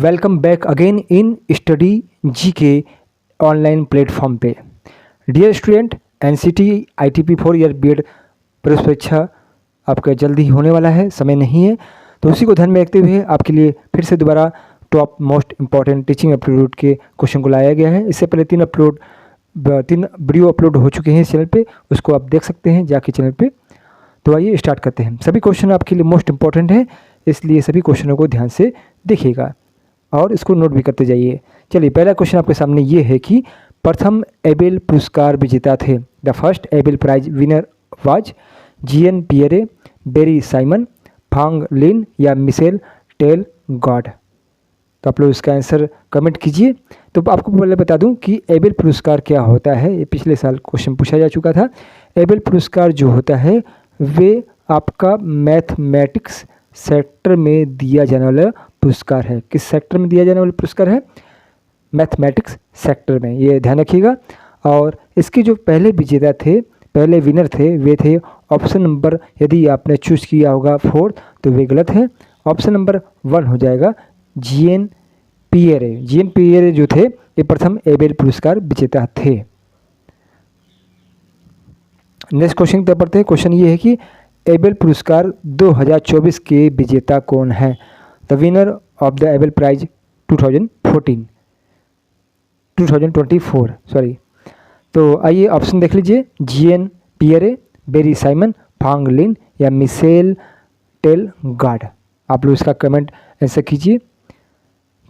Welcome back again in study G के online platform पे। Dear student, NCT ITP 4 year BEd प्रवेश परीक्षा आपका जल्दी ही होने वाला है, समय नहीं है, तो उसी को ध्यान में रखते हुए आपके लिए फिर से दोबारा top most important teaching aptitude के क्वेश्चन को लाया गया है। इससे पहले तीन वीडियो अपलोड हो चुके हैं इस चैनल पे, उसको आप देख सकते हैं जाके चैनल पे। तो आइए स्टार्ट करते हैं। सभी क्वेश्चन आपके लिए मोस्ट इंपॉर्टेंट है, इसलिए सभी क्वेश्चनों को ध्यान से देखिएगा और इसको नोट भी करते जाइए। चलिए, पहला क्वेश्चन आपके सामने ये है कि प्रथम एबेल पुरस्कार विजेता थे। The first Abel prize winner was Jean Pierre, Barry Simon, Fang Lin या मिशेल टेल गॉड। तो आप लोग इसका आंसर कमेंट कीजिए। तो आपको पहले बता दूं कि एबेल पुरस्कार क्या होता है। ये पिछले साल क्वेश्चन पूछा जा चुका था। एबेल पुरस्कार जो होता है वे आपका मैथमेटिक्स सेक्टर में दिया जाने वाला पुरस्कार है। किस सेक्टर में दिया जाने वाला पुरस्कार है? मैथमेटिक्स सेक्टर में, ये ध्यान रखिएगा। और इसके जो पहले विजेता थे, पहले विनर थे, वे थे ऑप्शन नंबर, यदि आपने चूज किया होगा 4 तो वे गलत है। ऑप्शन नंबर 1 हो जाएगा जीएन पियरे। जीएन पियरे जो थे ये प्रथम एबेल पुरस्कार विजेता थे। नेक्स्ट क्वेश्चन की तरफ बढ़ते हैं। क्वेश्चन ये है कि एबेल पुरस्कार 2024 के विजेता कौन है? The winner of the Abel prize 2024 sorry. तो आइए ऑप्शन देख लीजिए, Jean Pierre, Barry Simon, Fang Lin या मिशेल टेल गॉड। आप लोग इसका कमेंट आंसर कीजिए।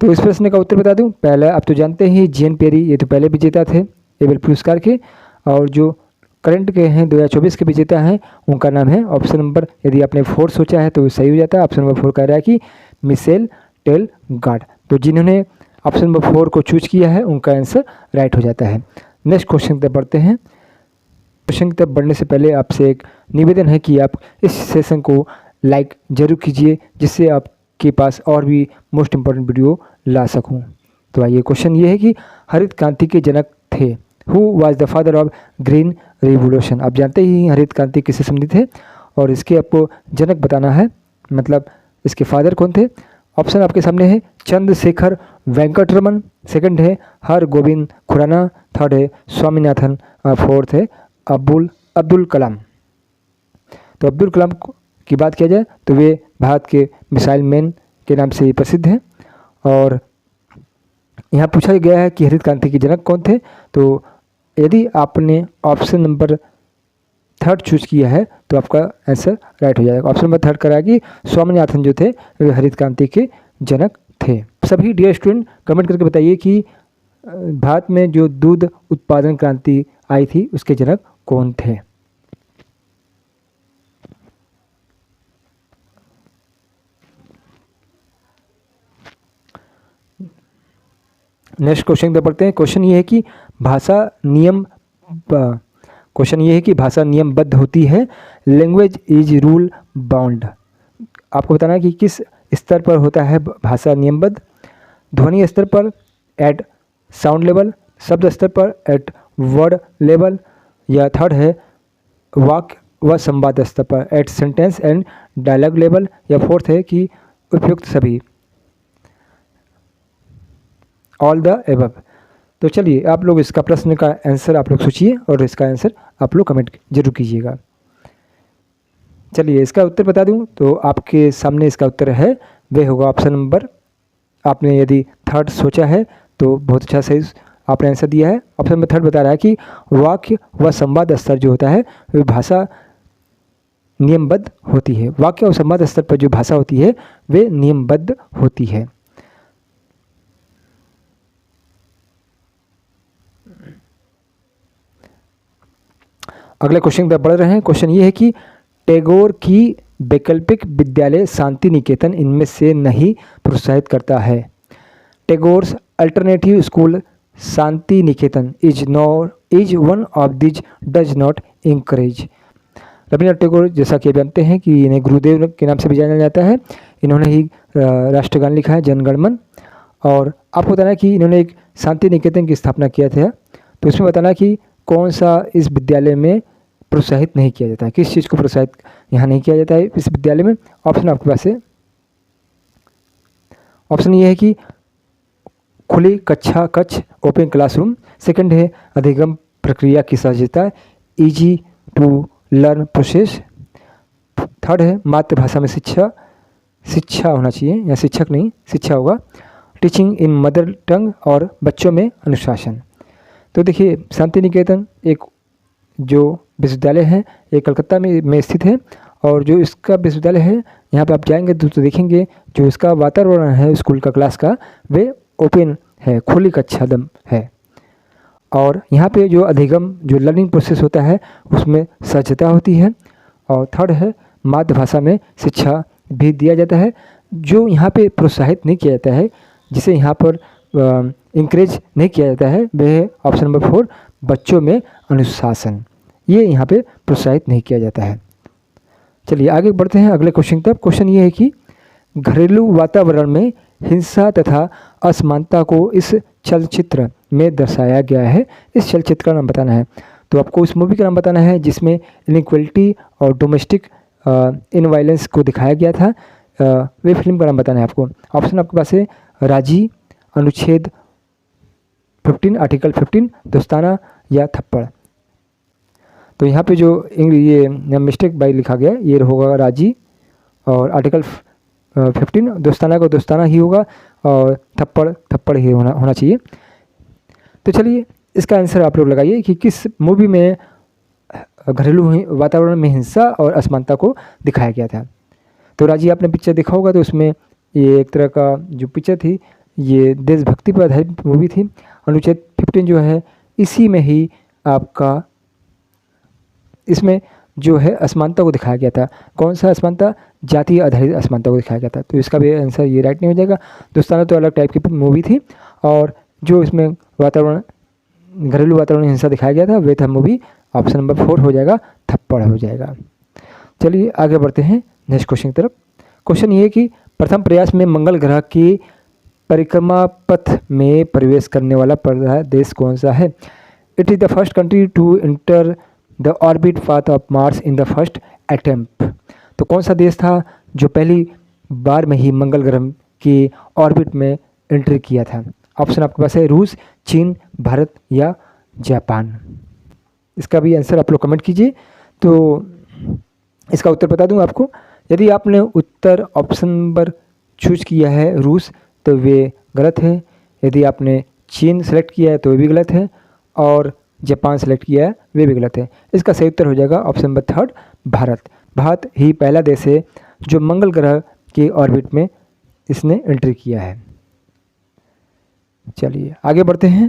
तो इस प्रश्न का उत्तर बता दूं, पहला आप तो जानते ही जीएन पियरे ये तो पहले विजेता थे एबेल पुरस्कार के, और जो करंट के हैं 2024 के विजेता हैं उनका नाम है ऑप्शन नंबर, यदि आपने 4 सोचा है तो सही हो जाता है। ऑप्शन नंबर 4 कह रहा है कि मिशेल टेल गॉड। तो जिन्होंने ऑप्शन नंबर 4 को चूज किया है उनका आंसर राइट हो जाता है। नेक्स्ट क्वेश्चन की तरफ बढ़ते हैं। क्वेश्चन की तरफ बढ़ने से पहले आपसे एक निवेदन है कि आप इस सेशन को लाइक जरूर कीजिए, जिससे आपके पास और भी मोस्ट इंपॉर्टेंट वीडियो ला सकूं। तो आइए, क्वेश्चन ये है कि हरित क्रांति के जनक थे। Who was the father of green revolution. आप जानते ही हरित क्रांति किससे संबंधित है और इसके आपको जनक बताना है, मतलब इसके फादर कौन थे। ऑप्शन आपके सामने है चंद्रशेखर वेंकटरमन, सेकंड है हर गोविंद खुराना, थर्ड है स्वामीनाथन और फोर्थ है अब्दुल कलाम। तो अब्दुल कलाम की बात किया जाए तो वे भारत के मिसाइल मैन के नाम से प्रसिद्ध हैं। और यहाँ पूछा गया है कि हरित क्रांति के जनक कौन थे। तो यदि आपने ऑप्शन नंबर 3 चूज किया है तो आपका आंसर राइट हो जाएगा। ऑप्शन नंबर 3 करा कि स्वामीनाथन जो थे वे हरित क्रांति के जनक थे। सभी डियर स्टूडेंट कमेंट करके बताइए कि भारत में जो दूध उत्पादन क्रांति आई थी उसके जनक कौन थे। नेक्स्ट क्वेश्चन पे पढ़ते हैं। क्वेश्चन ये है कि भाषा नियमबद्ध होती है। Language is rule bound. आपको बताना है कि किस स्तर पर होता है भाषा नियमबद्ध। ध्वनि स्तर पर, एट साउंड लेवल, शब्द स्तर पर, एट वर्ड लेवल, या थर्ड है वाक्य व संवाद स्तर पर, at sentence and dialogue level, या फोर्थ है कि उपयुक्त सभी, ऑल द एबव। तो चलिए, आप लोग इसका प्रश्न का आंसर आप लोग सोचिए और इसका आंसर आप लोग कमेंट जरूर कीजिएगा। चलिए, इसका उत्तर बता दूं तो आपके सामने इसका उत्तर है, वे होगा ऑप्शन नंबर, आपने यदि 3 सोचा है तो बहुत अच्छा सही आपने आंसर दिया है। ऑप्शन नंबर 3 बता रहा है कि वाक्य व संवाद स्तर जो होता है वह भाषा नियमबद्ध होती है। वाक्य और संवाद स्तर पर जो भाषा होती है वे नियमबद्ध होती है। अगले क्वेश्चन पर बढ़ रहे हैं। क्वेश्चन ये है कि टैगोर की वैकल्पिक विद्यालय शांति निकेतन इनमें से नहीं प्रोत्साहित करता है। Tagore's alternative school Shanti Niketan is one of these does not encourage. Rabindranath Tagore, जैसा कि आप जानते हैं कि इन्हें गुरुदेव के नाम से भी जाना जाता है, इन्होंने ही राष्ट्रगान लिखा है, जन गण मन। और आपको बताना है कि इन्होंने एक शांति निकेतन की स्थापना किया था। तो इसमें बताना कि कौन सा इस विद्यालय में प्रोत्साहित नहीं किया जाता है, किस चीज़ को प्रोत्साहित यहाँ नहीं किया जाता है इस विद्यालय में। ऑप्शन आपके पास है, ऑप्शन ये है कि खुली कक्षा कक्ष, ओपन क्लासरूम। सेकंड है अधिगम प्रक्रिया की सहजता, easy to learn process. Third है मातृभाषा में शिक्षा, शिक्षा होना चाहिए या शिक्षक नहीं, शिक्षा होगा। टीचिंग इन मदर टंग और बच्चों में अनुशासन। तो देखिए शांति निकेतन एक जो विश्वविद्यालय है ये कलकत्ता में स्थित है, और जो इसका विश्वविद्यालय है यहाँ पे आप जाएंगे तो देखेंगे जो इसका वातावरण है स्कूल का क्लास का वे ओपन है, खुली कक्षा दम है। और यहाँ पे जो अधिगम जो लर्निंग प्रोसेस होता है उसमें सहजता होती है। और थर्ड है मातृभाषा में शिक्षा भी दिया जाता है। जो यहाँ पे प्रोत्साहित नहीं किया जाता है, जिसे यहाँ पर इंकरेज नहीं किया जाता है, वह है ऑप्शन नंबर 4 बच्चों में अनुशासन। ये यहाँ पे प्रोत्साहित नहीं किया जाता है। चलिए आगे बढ़ते हैं अगले क्वेश्चन तक। क्वेश्चन ये है कि घरेलू वातावरण में हिंसा तथा असमानता को इस चलचित्र में दर्शाया गया है। इस चलचित्र का नाम बताना है। तो आपको उस मूवी का नाम बताना है जिसमें इनइक्वलिटी और डोमेस्टिक इनवायलेंस को दिखाया गया था। वे फिल्म का नाम बताना है आपको। ऑप्शन आपके पास है राजी, अनुच्छेद 15, आर्टिकल 15, दोस्ताना या थप्पड़। तो यहाँ पे जो ये मिस्टेक बाई लिखा गया ये होगा राजी, और आर्टिकल 15 दोस्ताना को दोस्ताना ही होगा, और थप्पड़ थप्पड़ ही होना चाहिए। तो चलिए इसका आंसर आप लोग लगाइए कि किस मूवी में घरेलू वातावरण में हिंसा और असमानता को दिखाया गया था। तो राजी आपने पिक्चर देखा होगा, तो उसमें ये एक तरह का जो पिक्चर थी ये देशभक्ति पर आधारित मूवी थी। अनुच्छेद 15 जो है इसी में ही आपका इसमें जो है असमानता को दिखाया गया था। कौन सा असमानता? जातीय आधारित असमानता को दिखाया गया था। तो इसका भी आंसर ये राइट नहीं हो जाएगा। दोस्ताना तो अलग टाइप की मूवी थी, और जो इसमें वातावरण घरेलू वातावरण हिंसा दिखाया गया था वे था मूवी ऑप्शन नंबर 4 हो जाएगा, थप्पड़ हो जाएगा। चलिए आगे बढ़ते हैं नेक्स्ट क्वेश्चन की तरफ। क्वेश्चन ये है कि प्रथम प्रयास में मंगल ग्रह की परिक्रमा पथ में प्रवेश करने वाला देश कौन सा है? It is the first country to enter the orbit path of Mars in the first attempt. तो कौन सा देश था जो पहली बार में ही मंगल ग्रह की ऑर्बिट में एंट्री किया था? ऑप्शन आपके पास है रूस, चीन, भारत या जापान। इसका भी आंसर आप लोग कमेंट कीजिए। तो इसका उत्तर बता दूं आपको। यदि आपने उत्तर ऑप्शन नंबर चूज किया है रूस तो वे गलत है। यदि आपने चीन सेलेक्ट किया है तो वे भी गलत है, और जापान सेलेक्ट किया है वे भी गलत है। इसका सही उत्तर हो जाएगा ऑप्शन नंबर 3 भारत। भारत ही पहला देश है जो मंगल ग्रह के ऑर्बिट में इसने एंट्री किया है। चलिए आगे बढ़ते हैं,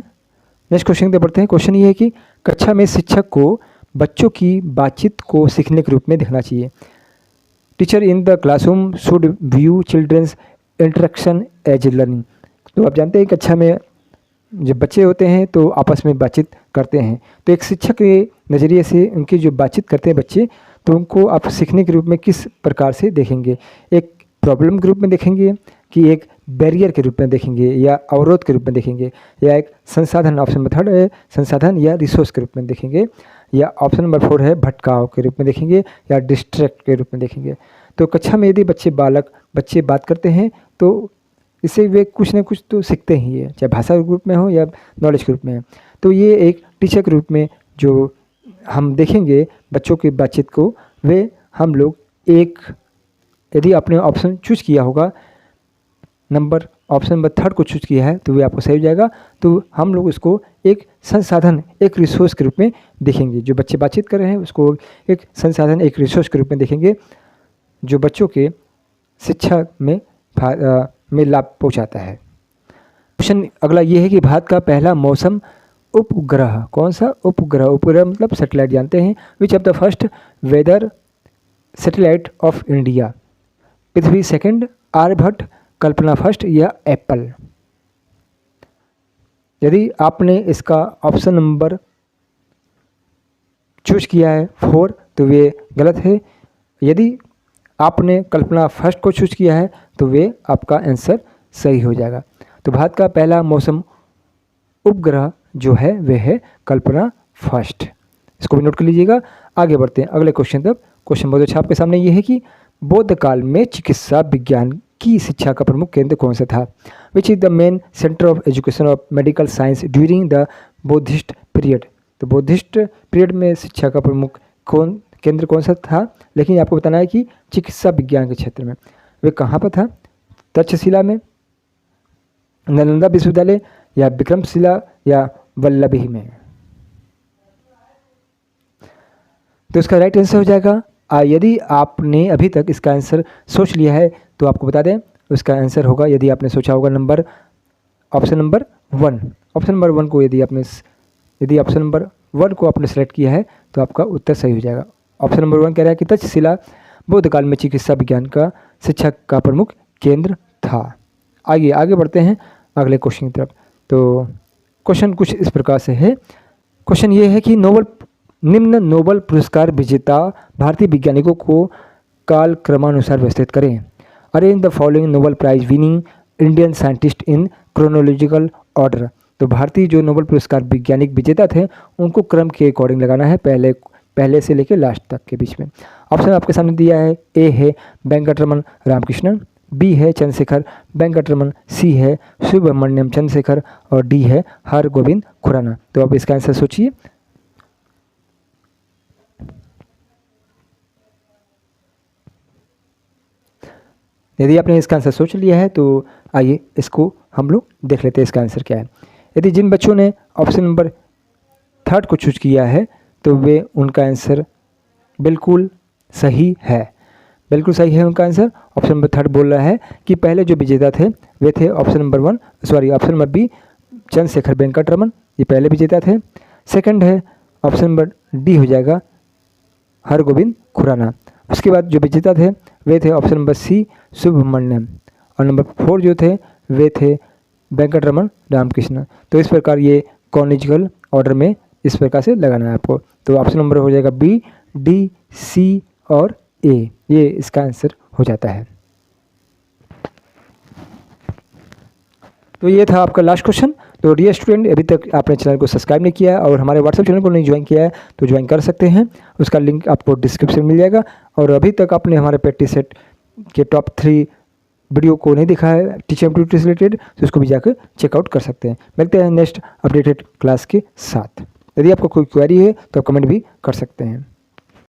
नेक्स्ट क्वेश्चन पे बढ़ते हैं। क्वेश्चन ये है कि कक्षा में शिक्षक को बच्चों की बातचीत को सीखने के रूप में देखना चाहिए। Teacher in the classroom should view children's interaction as learning. तो आप जानते हैं कक्षा में जब बच्चे होते हैं तो आपस में बातचीत करते हैं, तो एक शिक्षक के नज़रिए से उनकी जो बातचीत करते हैं बच्चे, तो उनको आप सीखने के रूप में किस प्रकार से देखेंगे? एक प्रॉब्लम के रूप में देखेंगे कि एक बैरियर के रूप में देखेंगे, या अवरोध के रूप में देखेंगे, या एक संसाधन ऑप्शन नंबर 3 है संसाधन या रिसोर्स के रूप में देखेंगे, या ऑप्शन नंबर 4 है भटकाव के रूप में देखेंगे, या डिस्ट्रैक्ट के रूप में देखेंगे? तो कक्षा में यदि बच्चे बात करते हैं तो इससे वे कुछ ना कुछ तो सीखते ही है, चाहे भाषा के रूप में हो या नॉलेज के रूप में हो। तो ये एक टीचर के रूप में जो हम देखेंगे बच्चों की बातचीत को, वे हम लोग एक, यदि आपने ऑप्शन चूज किया होगा ऑप्शन नंबर 3 को चूज किया है तो वे आपको सही हो जाएगा। तो हम लोग उसको एक संसाधन, एक रिसोर्स के रूप में देखेंगे। जो बच्चे बातचीत कर रहे हैं उसको एक संसाधन, एक रिसोर्स के रूप में देखेंगे जो बच्चों के शिक्षा में लाभ पहुंचाता है। क्वेश्चन अगला ये है कि भारत का पहला मौसम उपग्रह कौन सा? उपग्रह, उपग्रह मतलब सैटेलाइट जानते हैं। Which of the first weather satellite of India? Prithvi second, Aryabhata, Kalpana first या एप्पल? यदि आपने इसका ऑप्शन नंबर चूज किया है 4 तो वे गलत है। यदि आपने कल्पना फर्स्ट को चूज किया है तो वे आपका आंसर सही हो जाएगा। तो भारत का पहला मौसम उपग्रह जो है वह है कल्पना फर्स्ट। इसको भी नोट कर लीजिएगा। आगे बढ़ते हैं अगले क्वेश्चन तक। क्वेश्चन बहुत अच्छा आपके सामने ये है कि बौद्ध काल में चिकित्सा विज्ञान की शिक्षा का प्रमुख केंद्र कौन सा था? Which is the main centre of education of medical science during the Buddhist period? तो बुद्धिस्ट पीरियड में शिक्षा का प्रमुख केंद्र कौन सा था? लेकिन आपको बताना है कि चिकित्सा विज्ञान के क्षेत्र में। वे कहाँ पर था? तक्षशिला में, नालंदा विश्वविद्यालय, या विक्रमशिला, या वल्लभी में? तो इसका राइट आंसर हो जाएगा, यदि आपने अभी तक इसका आंसर सोच लिया है तो आपको बता दें, उसका आंसर होगा, यदि आपने सोचा होगा, ऑप्शन नंबर 1। ऑप्शन नंबर 1 को यदि ऑप्शन नंबर 1 को आपने सेलेक्ट किया है तो आपका उत्तर सही हो जाएगा। ऑप्शन नंबर 1 कह रहा है कि तक्षशिला बौद्ध काल में चिकित्सा विज्ञान का शिक्षा का प्रमुख केंद्र था। आइए आगे बढ़ते हैं अगले क्वेश्चन की तरफ। तो क्वेश्चन कुछ इस प्रकार से है। क्वेश्चन ये है कि निम्न नोबेल पुरस्कार विजेता भारतीय वैज्ञानिकों को काल क्रमानुसार व्यवस्थित करें। Arrange the following Nobel prize winning Indian scientist in chronological order. तो भारतीय जो नोबेल पुरस्कार वैज्ञानिक विजेता थे उनको क्रम के अकॉर्डिंग लगाना है, पहले से लेकर लास्ट तक के बीच में। ऑप्शन आपके सामने दिया है। ए है वेंकटरमन रामकृष्णन, बी है चंद्रशेखर वेंकटरमन, सी है सुब्रमण्यम चंद्रशेखर, और डी है हरगोविंद खुराना। तो आप इसका आंसर सोचिए। यदि आपने इसका आंसर सोच लिया है तो आइए इसको हम लोग देख लेते हैं इसका आंसर क्या है। यदि जिन बच्चों ने ऑप्शन नंबर 3 को चूज किया है तो वे उनका आंसर बिल्कुल सही है, बिल्कुल सही है उनका आंसर। ऑप्शन नंबर 3 बोल रहा है कि पहले जो विजेता थे वे थे option number B Chandrasekhar Venkataraman, ये पहले विजेता थे। सेकंड है ऑप्शन नंबर डी हो जाएगा हरगोविंद खुराना। उसके बाद जो विजेता थे वे थे ऑप्शन नंबर सी सुब्रमण्यम, और नंबर 4 जो थे वे थे वेंकटरमन रामकृष्ण। तो इस प्रकार ये कॉनिजिकल ऑर्डर में इस प्रकार से लगाना है आपको। तो ऑप्शन नंबर हो जाएगा बी, डी, सी और ए, ये इसका आंसर हो जाता है। तो ये था आपका लास्ट क्वेश्चन। तो डियर स्टूडेंट, अभी तक आपने चैनल को सब्सक्राइब नहीं किया है और हमारे व्हाट्सएप चैनल को नहीं ज्वाइन किया है तो ज्वाइन कर सकते हैं, उसका लिंक आपको डिस्क्रिप्शन में मिल जाएगा। और अभी तक आपने हमारे प्रैक्टिस सेट के टॉप 3 वीडियो को नहीं दिखा है टीचर एप्टीट्यूड से रिलेटेड तो उसको भी जाकर चेकआउट कर सकते हैं। मिलते हैं नेक्स्ट अपडेटेड क्लास के साथ। यदि आपको कोई क्वेरी है तो आप कमेंट भी कर सकते हैं।